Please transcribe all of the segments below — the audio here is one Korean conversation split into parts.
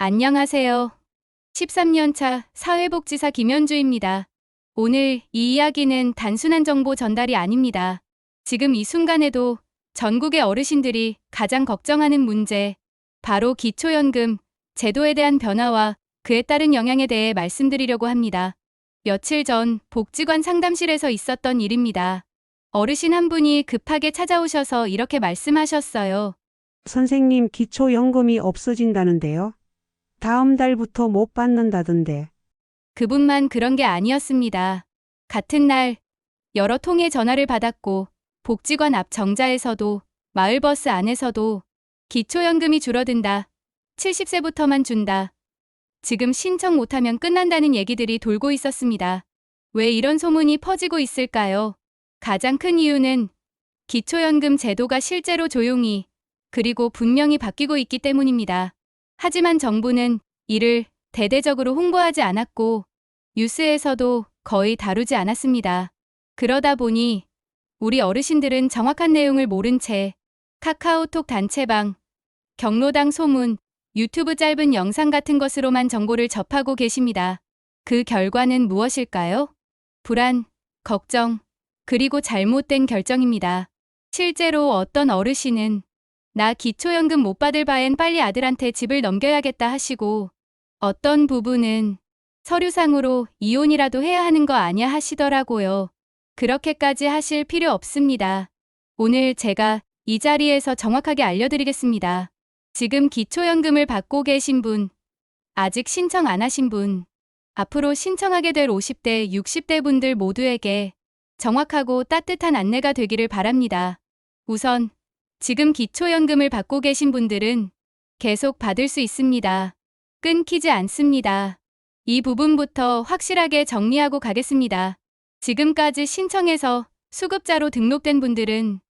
안녕하세요. 13년차 사회복지사 김현주입니다. 오늘 이 이야기는 단순한 정보 전달이 아닙니다. 지금 이 순간에도 전국의 어르신들이 가장 걱정하는 문제, 바로 기초연금 제도에 대한 변화와 그에 따른 영향에 대해 말씀드리려고 합니다. 며칠 전 복지관 상담실에서 있었던 일입니다. 어르신 한 분이 급하게 찾아오셔서 이렇게 말씀하셨어요. 선생님, 기초연금이 없어진다는데요. 다음 달부터 못 받는다던데. 그분만 그런 게 아니었습니다. 같은 날 여러 통의 전화를 받았고 복지관 앞 정자에서도 마을버스 안에서도 기초연금이 줄어든다. 70세부터만 준다. 지금 신청 못하면 끝난다는 얘기들이 돌고 있었습니다. 왜 이런 소문이 퍼지고 있을까요? 가장 큰 이유는 기초연금 제도가 실제로 조용히 그리고 분명히 바뀌고 있기 때문입니다. 하지만 정부는 이를 대대적으로 홍보하지 않았고 뉴스에서도 거의 다루지 않았습니다. 그러다 보니 우리 어르신들은 정확한 내용을 모른 채 카카오톡 단체방, 경로당 소문, 유튜브 짧은 영상 같은 것으로만 정보를 접하고 계십니다. 그 결과는 무엇일까요? 불안, 걱정, 그리고 잘못된 결정입니다. 실제로 어떤 어르신은 나 기초연금 못 받을 바엔 빨리 아들한테 집을 넘겨야겠다 하시고 어떤 부부는 서류상으로 이혼이라도 해야 하는 거 아냐 하시더라고요. 그렇게까지 하실 필요 없습니다. 오늘 제가 이 자리에서 정확하게 알려드리겠습니다. 지금 기초연금을 받고 계신 분, 아직 신청 안 하신 분, 앞으로 신청하게 될 50대, 60대 분들 모두에게 정확하고 따뜻한 안내가 되기를 바랍니다. 우선 지금 기초연금을 받고 계신 분들은 계속 받을 수 있습니다. 끊기지 않습니다. 이 부분부터 확실하게 정리하고 가겠습니다. 지금까지 신청해서 수급자로 등록된 분들은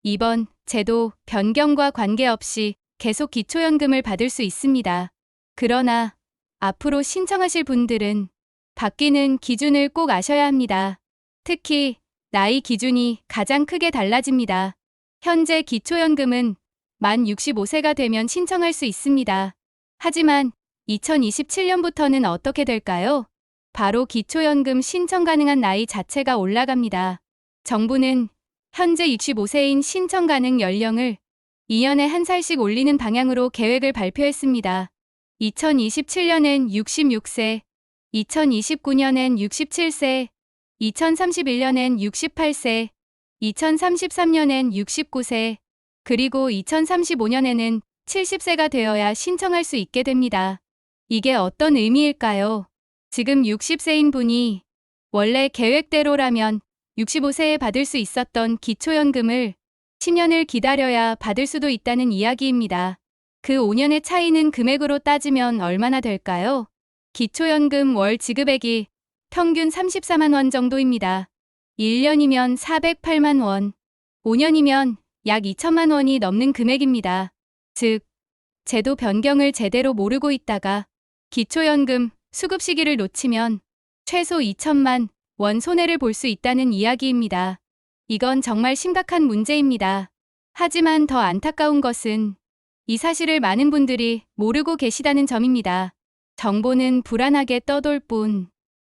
이번 제도 변경과 관계없이 계속 기초연금을 받을 수 있습니다. 그러나 앞으로 신청하실 분들은 바뀌는 기준을 꼭 아셔야 합니다. 특히 나이 기준이 가장 크게 달라집니다. 현재 기초연금은 만 65세가 되면 신청할 수 있습니다. 하지만 2027년부터는 어떻게 될까요? 바로 기초연금 신청 가능한 나이 자체가 올라갑니다. 정부는 현재 65세인 신청 가능 연령을 2년에 한 살씩 올리는 방향으로 계획을 발표했습니다. 2027년엔 66세, 2029년엔 67세, 2031년엔 68세, 2033년엔 69세, 그리고 2035년에는 70세가 되어야 신청할 수 있게 됩니다. 이게 어떤 의미일까요? 지금 60세인 분이 원래 계획대로라면 65세에 받을 수 있었던 기초연금을 10년을 기다려야 받을 수도 있다는 이야기입니다. 그 5년의 차이는 금액으로 따지면 얼마나 될까요? 기초연금 월 지급액이 평균 34만 원 정도입니다. 1년이면 408만 원, 5년이면 약 2천만 원이 넘는 금액입니다. 즉, 제도 변경을 제대로 모르고 있다가 기초연금 수급 시기를 놓치면 최소 2천만 원 손해를 볼 수 있다는 이야기입니다. 이건 정말 심각한 문제입니다. 하지만 더 안타까운 것은 이 사실을 많은 분들이 모르고 계시다는 점입니다. 정보는 불안하게 떠돌 뿐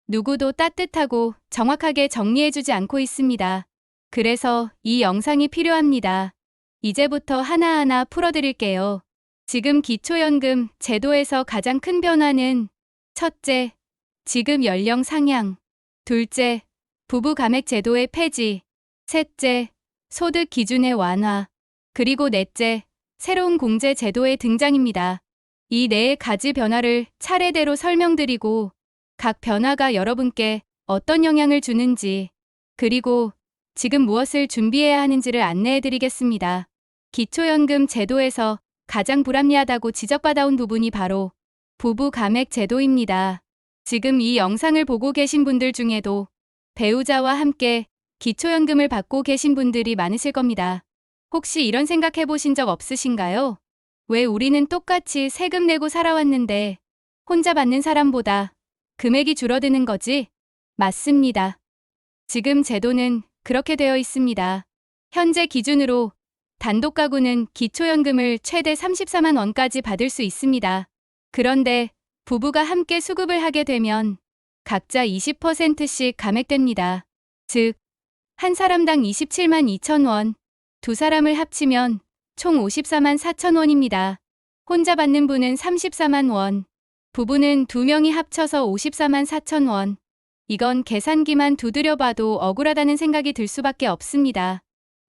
누구도 따뜻하고 정확하게 정리해주지 않고 있습니다. 그래서 이 영상이 필요합니다. 이제부터 하나하나 풀어드릴게요. 지금 기초연금 제도에서 가장 큰 변화는 첫째, 지급 연령 상향, 둘째, 부부 감액 제도의 폐지, 셋째, 소득 기준의 완화, 그리고 넷째, 새로운 공제 제도의 등장입니다. 이 네 가지 변화를 차례대로 설명드리고 각 변화가 여러분께 어떤 영향을 주는지, 그리고 지금 무엇을 준비해야 하는지를 안내해드리겠습니다. 기초연금 제도에서 가장 불합리하다고 지적받아온 부분이 바로 부부 감액 제도입니다. 지금 이 영상을 보고 계신 분들 중에도 배우자와 함께 기초연금을 받고 계신 분들이 많으실 겁니다. 혹시 이런 생각 해보신 적 없으신가요? 왜 우리는 똑같이 세금 내고 살아왔는데 혼자 받는 사람보다 금액이 줄어드는 거지? 맞습니다. 지금 제도는 그렇게 되어 있습니다. 현재 기준으로 단독 가구는 기초연금을 최대 34만 원까지 받을 수 있습니다. 그런데 부부가 함께 수급을 하게 되면 각자 20%씩 감액됩니다. 즉, 한 사람당 27만 2천 원, 두 사람을 합치면 총 54만 4천 원입니다. 혼자 받는 분은 34만 원, 부부는 두 명이 합쳐서 54만 4천 원. 이건 계산기만 두드려 봐도 억울하다는 생각이 들 수밖에 없습니다.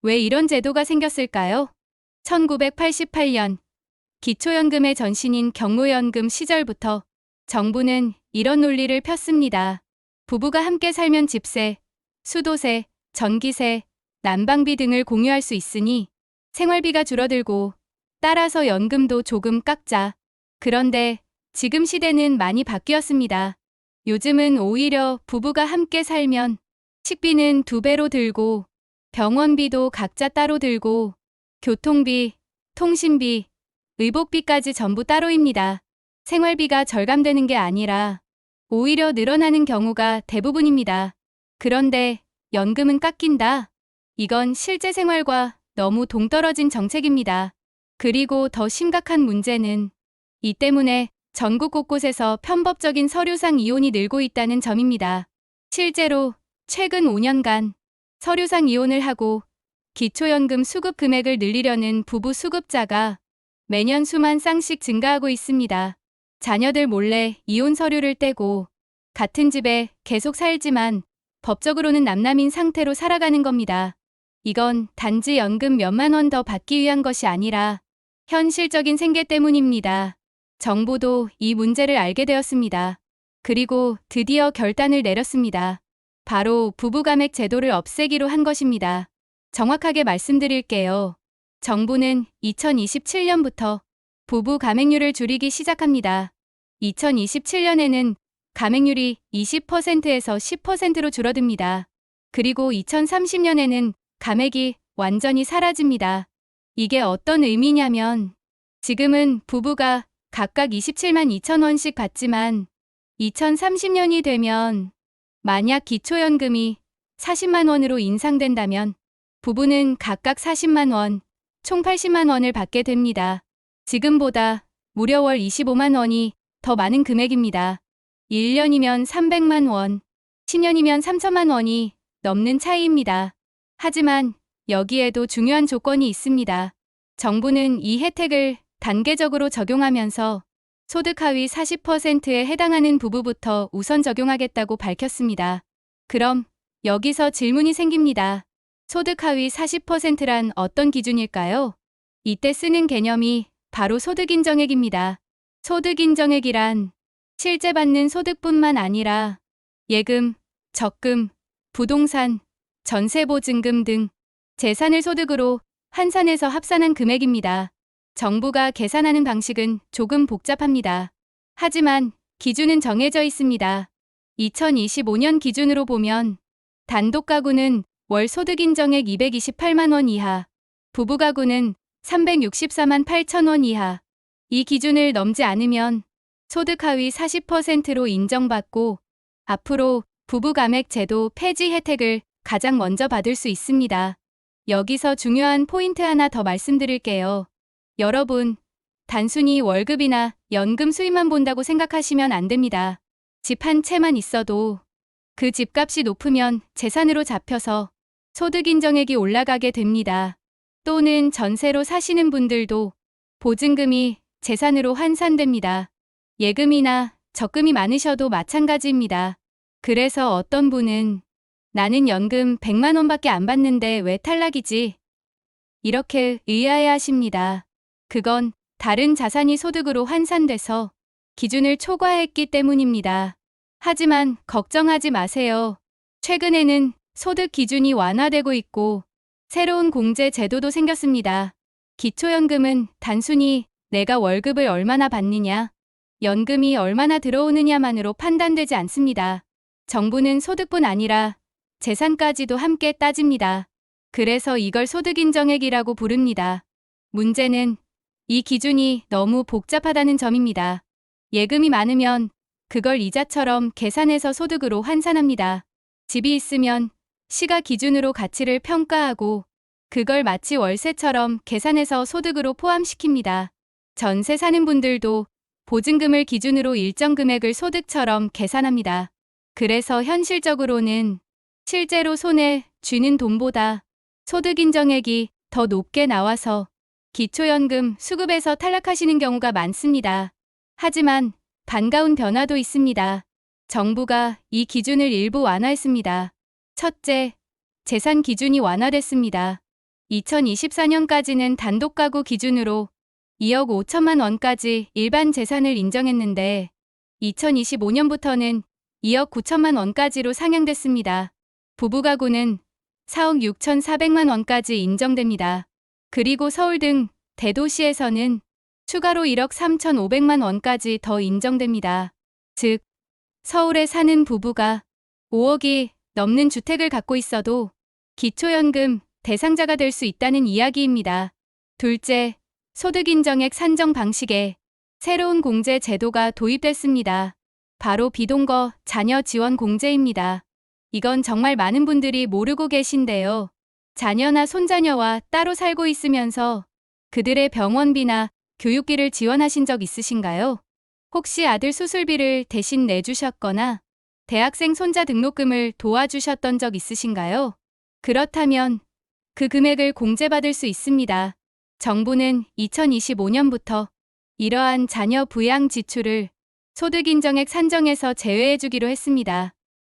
왜 이런 제도가 생겼을까요? 1988년 기초연금의 전신인 경로연금 시절부터 정부는 이런 논리를 폈습니다. 부부가 함께 살면 집세, 수도세, 전기세, 난방비 등을 공유할 수 있으니 생활비가 줄어들고 따라서 연금도 조금 깎자. 그런데 지금 시대는 많이 바뀌었습니다. 요즘은 오히려 부부가 함께 살면 식비는 2배로 들고 병원비도 각자 따로 들고 교통비, 통신비, 의복비까지 전부 따로입니다. 생활비가 절감되는 게 아니라 오히려 늘어나는 경우가 대부분입니다. 그런데 연금은 깎인다. 이건 실제 생활과 너무 동떨어진 정책입니다. 그리고 더 심각한 문제는 이 때문에 전국 곳곳에서 편법적인 서류상 이혼이 늘고 있다는 점입니다. 실제로 최근 5년간 서류상 이혼을 하고 기초연금 수급 금액을 늘리려는 부부 수급자가 매년 수만 쌍씩 증가하고 있습니다. 자녀들 몰래 이혼 서류를 떼고 같은 집에 계속 살지만 법적으로는 남남인 상태로 살아가는 겁니다. 이건 단지 연금 몇만 원 더 받기 위한 것이 아니라 현실적인 생계 때문입니다. 정부도 이 문제를 알게 되었습니다. 그리고 드디어 결단을 내렸습니다. 바로 부부감액 제도를 없애기로 한 것입니다. 정확하게 말씀드릴게요. 정부는 2027년부터 부부 감액률을 줄이기 시작합니다. 2027년에는 감액률이 20%에서 10%로 줄어듭니다. 그리고 2030년에는 감액이 완전히 사라집니다. 이게 어떤 의미냐면 지금은 부부가 각각 27만 2천 원씩 받지만 2030년이 되면 만약 기초연금이 40만 원으로 인상된다면 부부는 각각 40만 원, 총 80만 원을 받게 됩니다. 지금보다 무려 월 25만 원이 더 많은 금액입니다. 1년이면 300만 원, 10년이면 3천만 원이 넘는 차이입니다. 하지만 여기에도 중요한 조건이 있습니다. 정부는 이 혜택을 단계적으로 적용하면서 소득 하위 40%에 해당하는 부부부터 우선 적용하겠다고 밝혔습니다. 그럼 여기서 질문이 생깁니다. 소득 하위 40%란 어떤 기준일까요? 이때 쓰는 개념이 바로 소득인정액입니다. 소득인정액이란 실제 받는 소득뿐만 아니라 예금, 적금, 부동산, 전세보증금 등 재산을 소득으로 환산해서 합산한 금액입니다. 정부가 계산하는 방식은 조금 복잡합니다. 하지만 기준은 정해져 있습니다. 2025년 기준으로 보면 단독 가구는 월 소득인정액 228만 원 이하, 부부 가구는 364만 8천 원 이하. 이 기준을 넘지 않으면 소득 하위 40%로 인정받고 앞으로 부부 감액 제도 폐지 혜택을 가장 먼저 받을 수 있습니다. 여기서 중요한 포인트 하나 더 말씀드릴게요. 여러분, 단순히 월급이나 연금 수입만 본다고 생각하시면 안 됩니다. 집 한 채만 있어도 그 집값이 높으면 재산으로 잡혀서 소득인정액이 올라가게 됩니다. 또는 전세로 사시는 분들도 보증금이 재산으로 환산됩니다. 예금이나 적금이 많으셔도 마찬가지입니다. 그래서 어떤 분은 나는 연금 100만 원밖에 안 받는데 왜 탈락이지? 이렇게 의아해하십니다. 그건 다른 자산이 소득으로 환산돼서 기준을 초과했기 때문입니다. 하지만 걱정하지 마세요. 최근에는 소득 기준이 완화되고 있고 새로운 공제 제도도 생겼습니다. 기초연금은 단순히 내가 월급을 얼마나 받느냐, 연금이 얼마나 들어오느냐만으로 판단되지 않습니다. 정부는 소득뿐 아니라 재산까지도 함께 따집니다. 그래서 이걸 소득인정액이라고 부릅니다. 문제는 이 기준이 너무 복잡하다는 점입니다. 예금이 많으면 그걸 이자처럼 계산해서 소득으로 환산합니다. 집이 있으면 시가 기준으로 가치를 평가하고 그걸 마치 월세처럼 계산해서 소득으로 포함시킵니다. 전세 사는 분들도 보증금을 기준으로 일정 금액을 소득처럼 계산합니다. 그래서 현실적으로는 실제로 손에 쥐는 돈보다 소득 인정액이 더 높게 나와서 기초연금 수급에서 탈락하시는 경우가 많습니다. 하지만 반가운 변화도 있습니다. 정부가 이 기준을 일부 완화했습니다. 첫째, 재산 기준이 완화됐습니다. 2024년까지는 단독 가구 기준으로 2억 5천만 원까지 일반 재산을 인정했는데 2025년부터는 2억 9천만 원까지로 상향됐습니다. 부부 가구는 4억 6천4백만 원까지 인정됩니다. 그리고 서울 등 대도시에서는 추가로 1억 3천5백만 원까지 더 인정됩니다. 즉, 서울에 사는 부부가 5억이 넘는 주택을 갖고 있어도 기초연금 대상자가 될 수 있다는 이야기입니다. 둘째, 소득인정액 산정 방식에 새로운 공제 제도가 도입됐습니다. 바로 비동거 자녀 지원 공제입니다. 이건 정말 많은 분들이 모르고 계신데요. 자녀나 손자녀와 따로 살고 있으면서 그들의 병원비나 교육비를 지원하신 적 있으신가요? 혹시 아들 수술비를 대신 내주셨거나 대학생 손자 등록금을 도와주셨던 적 있으신가요? 그렇다면 그 금액을 공제받을 수 있습니다. 정부는 2025년부터 이러한 자녀 부양 지출을 소득인정액 산정에서 제외해주기로 했습니다.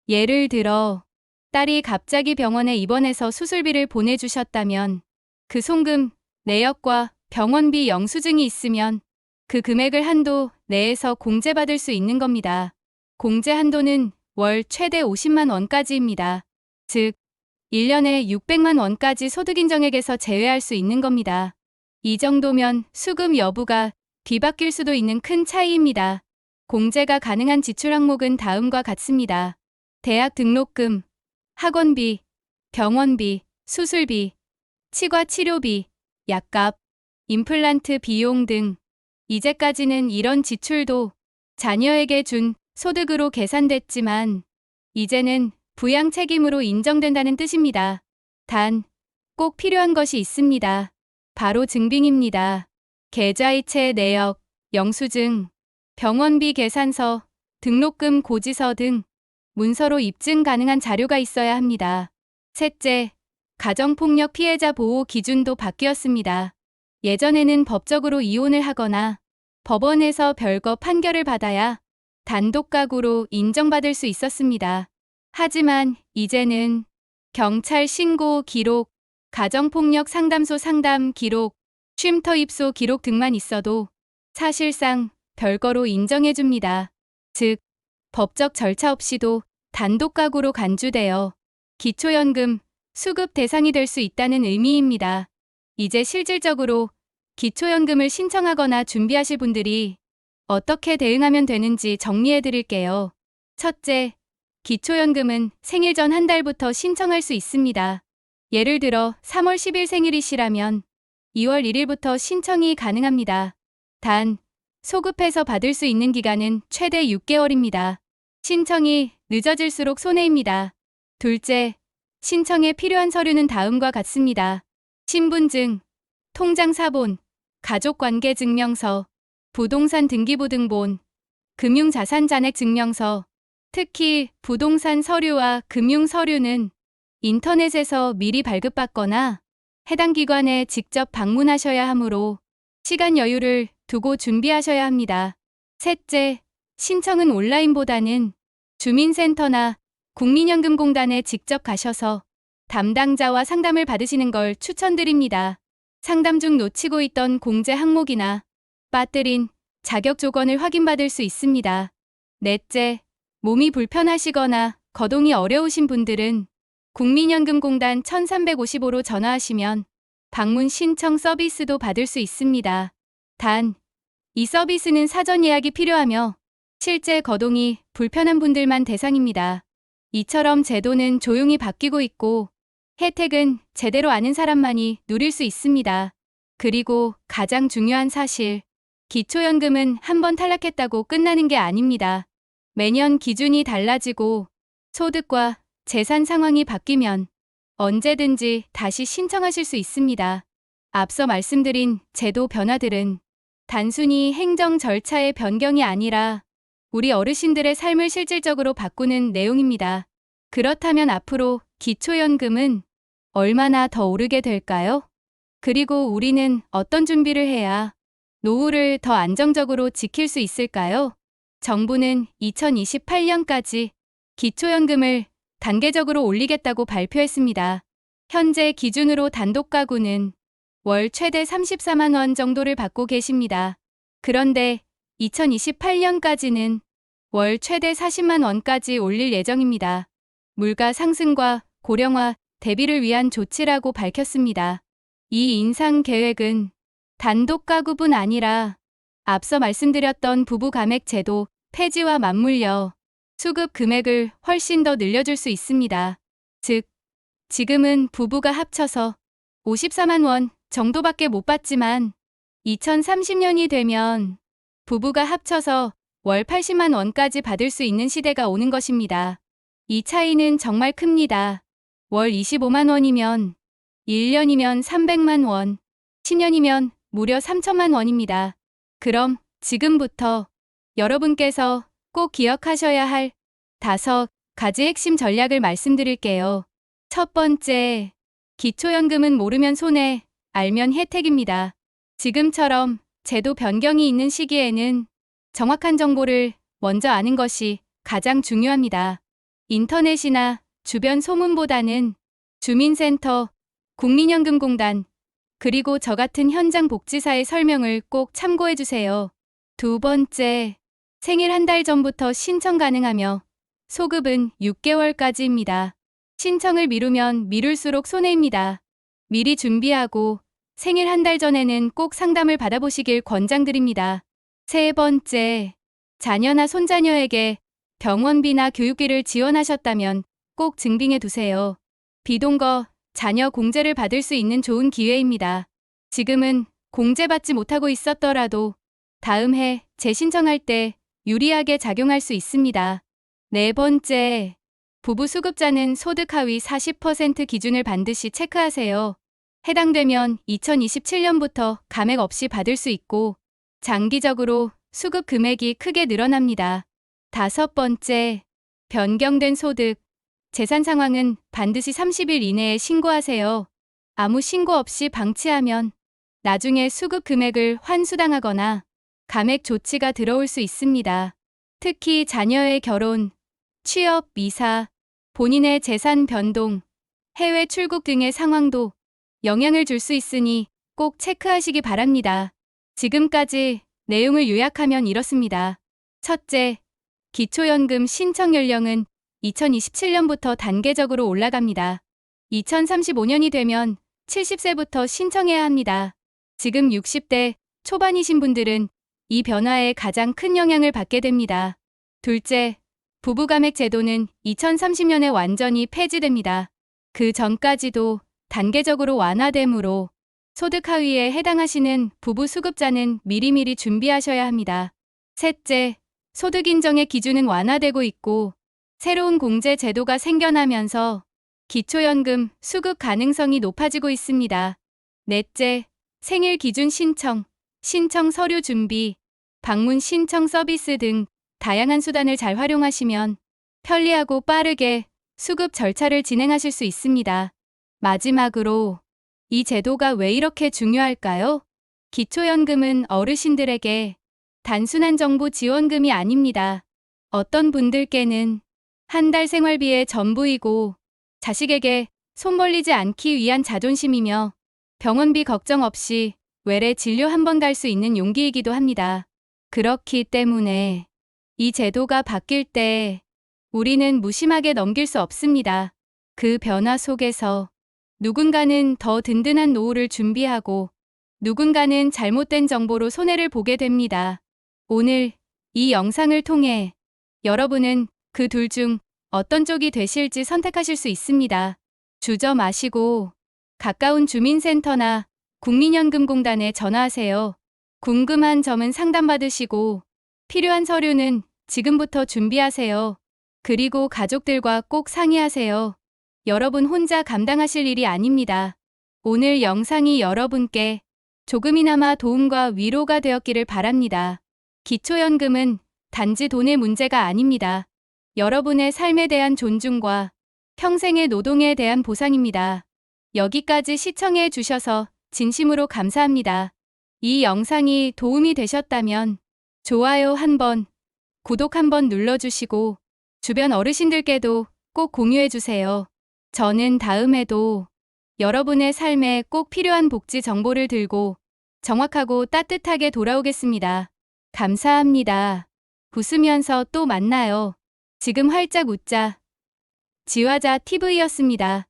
예를 들어 딸이 갑자기 병원에 입원해서 수술비를 보내주셨다면 그 송금 내역과 병원비 영수증이 있으면 그 금액을 한도 내에서 공제받을 수 있는 겁니다. 공제 한도는 월 최대 50만 원까지입니다. 즉, 1년에 600만 원까지 소득인정액에서 제외할 수 있는 겁니다. 이 정도면 수급 여부가 뒤바뀔 수도 있는 큰 차이입니다. 공제가 가능한 지출 항목은 다음과 같습니다. 대학 등록금, 학원비, 병원비, 수술비, 치과 치료비, 약값, 임플란트 비용 등 이제까지는 이런 지출도 자녀에게 준 소득으로 계산됐지만 이제는 부양 책임으로 인정된다는 뜻입니다. 단, 꼭 필요한 것이 있습니다. 바로 증빙입니다. 계좌이체 내역, 영수증, 병원비 계산서, 등록금 고지서 등 문서로 입증 가능한 자료가 있어야 합니다. 셋째, 가정폭력 피해자 보호 기준도 바뀌었습니다. 예전에는 법적으로 이혼을 하거나 법원에서 별거 판결을 받아야 단독 가구로 인정받을 수 있었습니다. 하지만 이제는 경찰 신고 기록, 가정폭력 상담소 상담 기록, 쉼터 입소 기록 등만 있어도 사실상 별거로 인정해줍니다. 즉, 법적 절차 없이도 단독 가구로 간주되어 기초연금 수급 대상이 될 수 있다는 의미입니다. 이제 실질적으로 기초연금을 신청하거나 준비하실 분들이 어떻게 대응하면 되는지 정리해 드릴게요. 첫째, 기초연금은 생일 전 한 달부터 신청할 수 있습니다. 예를 들어 3월 10일 생일이시라면 2월 1일부터 신청이 가능합니다. 단, 소급해서 받을 수 있는 기간은 최대 6개월입니다. 신청이 늦어질수록 손해입니다. 둘째, 신청에 필요한 서류는 다음과 같습니다. 신분증, 통장사본, 가족관계증명서, 부동산 등기부등본, 금융자산잔액증명서, 특히 부동산 서류와 금융 서류는 인터넷에서 미리 발급받거나 해당 기관에 직접 방문하셔야 하므로 시간 여유를 두고 준비하셔야 합니다. 셋째, 신청은 온라인보다는 주민센터나 국민연금공단에 직접 가셔서 담당자와 상담을 받으시는 걸 추천드립니다. 상담 중 놓치고 있던 공제 항목이나 빠뜨린 자격 조건을 확인받을 수 있습니다. 넷째, 몸이 불편하시거나 거동이 어려우신 분들은 국민연금공단 1355로 전화하시면 방문 신청 서비스도 받을 수 있습니다. 단, 이 서비스는 사전 예약이 필요하며 실제 거동이 불편한 분들만 대상입니다. 이처럼 제도는 조용히 바뀌고 있고 혜택은 제대로 아는 사람만이 누릴 수 있습니다. 그리고 가장 중요한 사실, 기초연금은 한번 탈락했다고 끝나는 게 아닙니다. 매년 기준이 달라지고 소득과 재산 상황이 바뀌면 언제든지 다시 신청하실 수 있습니다. 앞서 말씀드린 제도 변화들은 단순히 행정 절차의 변경이 아니라 우리 어르신들의 삶을 실질적으로 바꾸는 내용입니다. 그렇다면 앞으로 기초연금은 얼마나 더 오르게 될까요? 그리고 우리는 어떤 준비를 해야 노후를 더 안정적으로 지킬 수 있을까요? 정부는 2028년까지 기초연금을 단계적으로 올리겠다고 발표했습니다. 현재 기준으로 단독 가구는 월 최대 34만 원 정도를 받고 계십니다. 그런데 2028년까지는 월 최대 40만 원까지 올릴 예정입니다. 물가 상승과 고령화 대비를 위한 조치라고 밝혔습니다. 이 인상 계획은 단독 가구뿐 아니라 앞서 말씀드렸던 부부 감액 제도 폐지와 맞물려 수급 금액을 훨씬 더 늘려줄 수 있습니다. 즉, 지금은 부부가 합쳐서 54만 원 정도밖에 못 받지만 2030년이 되면 부부가 합쳐서 월 80만 원까지 받을 수 있는 시대가 오는 것입니다. 이 차이는 정말 큽니다. 월 25만 원이면 1년이면 300만 원, 10년이면 무려 3천만 원입니다. 그럼 지금부터 여러분께서 꼭 기억하셔야 할 5가지 핵심 전략을 말씀드릴게요. 첫 번째, 기초연금은 모르면 손해, 알면 혜택입니다. 지금처럼 제도 변경이 있는 시기에는 정확한 정보를 먼저 아는 것이 가장 중요합니다. 인터넷이나 주변 소문보다는 주민센터, 국민연금공단, 그리고 저 같은 현장 복지사의 설명을 꼭 참고해 주세요. 두 번째, 생일 한 달 전부터 신청 가능하며 소급은 6개월까지입니다. 신청을 미루면 미룰수록 손해입니다. 미리 준비하고 생일 한 달 전에는 꼭 상담을 받아보시길 권장드립니다. 세 번째, 자녀나 손자녀에게 병원비나 교육비를 지원하셨다면 꼭 증빙해 두세요. 비동거, 자녀 공제를 받을 수 있는 좋은 기회입니다. 지금은 공제받지 못하고 있었더라도 다음 해 재신청할 때 유리하게 작용할 수 있습니다. 네 번째, 부부 수급자는 소득 하위 40% 기준을 반드시 체크하세요. 해당되면 2027년부터 감액 없이 받을 수 있고 장기적으로 수급 금액이 크게 늘어납니다. 다섯 번째, 변경된 소득, 재산 상황은 반드시 30일 이내에 신고하세요. 아무 신고 없이 방치하면 나중에 수급 금액을 환수당하거나 감액 조치가 들어올 수 있습니다. 특히 자녀의 결혼, 취업, 이사, 본인의 재산 변동, 해외 출국 등의 상황도 영향을 줄 수 있으니 꼭 체크하시기 바랍니다. 지금까지 내용을 요약하면 이렇습니다. 첫째, 기초연금 신청 연령은 2027년부터 단계적으로 올라갑니다. 2035년이 되면 70세부터 신청해야 합니다. 지금 60대 초반이신 분들은 이 변화에 가장 큰 영향을 받게 됩니다. 둘째, 부부감액 제도는 2030년에 완전히 폐지됩니다. 그 전까지도 단계적으로 완화되므로 소득 하위에 해당하시는 부부 수급자는 미리미리 준비하셔야 합니다. 셋째, 소득 인정의 기준은 완화되고 있고 새로운 공제 제도가 생겨나면서 기초연금 수급 가능성이 높아지고 있습니다. 넷째, 생일 기준 신청, 신청 서류 준비, 방문 신청 서비스 등 다양한 수단을 잘 활용하시면 편리하고 빠르게 수급 절차를 진행하실 수 있습니다. 마지막으로 이 제도가 왜 이렇게 중요할까요? 기초연금은 어르신들에게 단순한 정부 지원금이 아닙니다. 어떤 분들께는 한 달 생활비의 전부이고 자식에게 손 벌리지 않기 위한 자존심이며 병원비 걱정 없이 외래 진료 한 번 갈 수 있는 용기이기도 합니다. 그렇기 때문에 이 제도가 바뀔 때 우리는 무심하게 넘길 수 없습니다. 그 변화 속에서 누군가는 더 든든한 노후를 준비하고 누군가는 잘못된 정보로 손해를 보게 됩니다. 오늘 이 영상을 통해 여러분은 그 둘 중 어떤 쪽이 되실지 선택하실 수 있습니다. 주저 마시고 가까운 주민센터나 국민연금공단에 전화하세요. 궁금한 점은 상담받으시고 필요한 서류는 지금부터 준비하세요. 그리고 가족들과 꼭 상의하세요. 여러분 혼자 감당하실 일이 아닙니다. 오늘 영상이 여러분께 조금이나마 도움과 위로가 되었기를 바랍니다. 기초연금은 단지 돈의 문제가 아닙니다. 여러분의 삶에 대한 존중과 평생의 노동에 대한 보상입니다. 여기까지 시청해 주셔서 진심으로 감사합니다. 이 영상이 도움이 되셨다면 좋아요 한번, 구독 한번 눌러주시고 주변 어르신들께도 꼭 공유해 주세요. 저는 다음에도 여러분의 삶에 꼭 필요한 복지 정보를 들고 정확하고 따뜻하게 돌아오겠습니다. 감사합니다. 웃으면서 또 만나요. 지금 활짝 웃자. 지화자 TV였습니다.